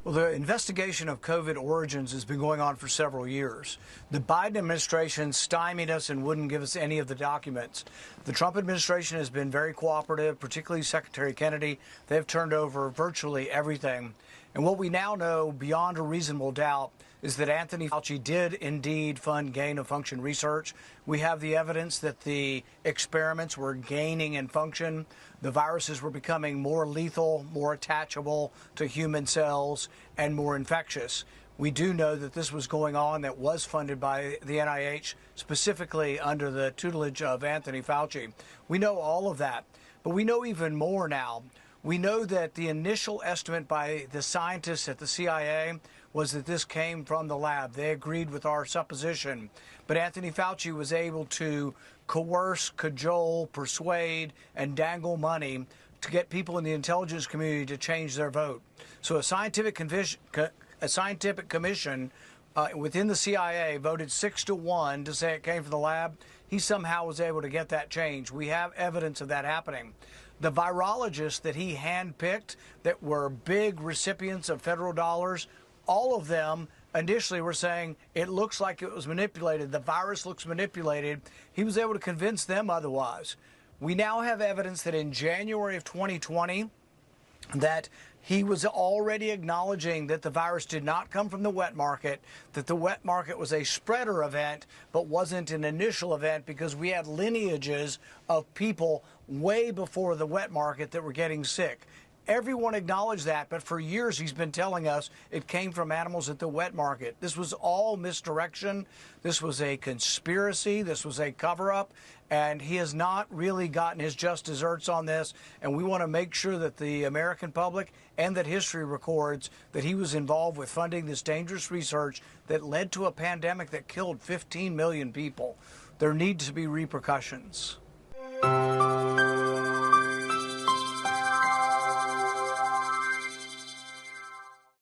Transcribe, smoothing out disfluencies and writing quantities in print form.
Well, the investigation of COVID origins has been going on for several years. The Biden administration stymied us and wouldn't give us any of the documents. The Trump administration has been very cooperative, particularly Secretary Kennedy. They've turned over virtually everything. And what we now know beyond a reasonable doubt is that Anthony Fauci did indeed fund gain-of-function research. We have the evidence that the experiments were gaining in function. The viruses were becoming more lethal, more attachable to human cells, and more infectious. We do know that this was going on, that was funded by the NIH, specifically under the tutelage of Anthony Fauci. We know all of that, but we know even more now. We know that the initial estimate by the scientists at the CIA was that this came from the lab. They agreed with our supposition. But Anthony Fauci was able to coerce, cajole, persuade, and dangle money to get people in the intelligence community to change their vote. So a scientific commission within the CIA voted 6-1 to say it came from the lab. He somehow was able to get that change. We have evidence of that happening. The virologists that he handpicked that were big recipients of federal dollars, all of them initially were saying it looks like it was manipulated. The virus looks manipulated. He was able to convince them otherwise. We now have evidence that in January of 2020, that he was already acknowledging that the virus did not come from the wet market, that the wet market was a spreader event, but wasn't an initial event because we had lineages of people way before the wet market that were getting sick. Everyone acknowledged that, but for years he's been telling us it came from animals at the wet market. This was all misdirection. This was a conspiracy. This was a cover-up, and he has not really gotten his just desserts on this, and we want to make sure that the American public and that history records that he was involved with funding this dangerous research that led to a pandemic that killed 15 million people. There need to be repercussions.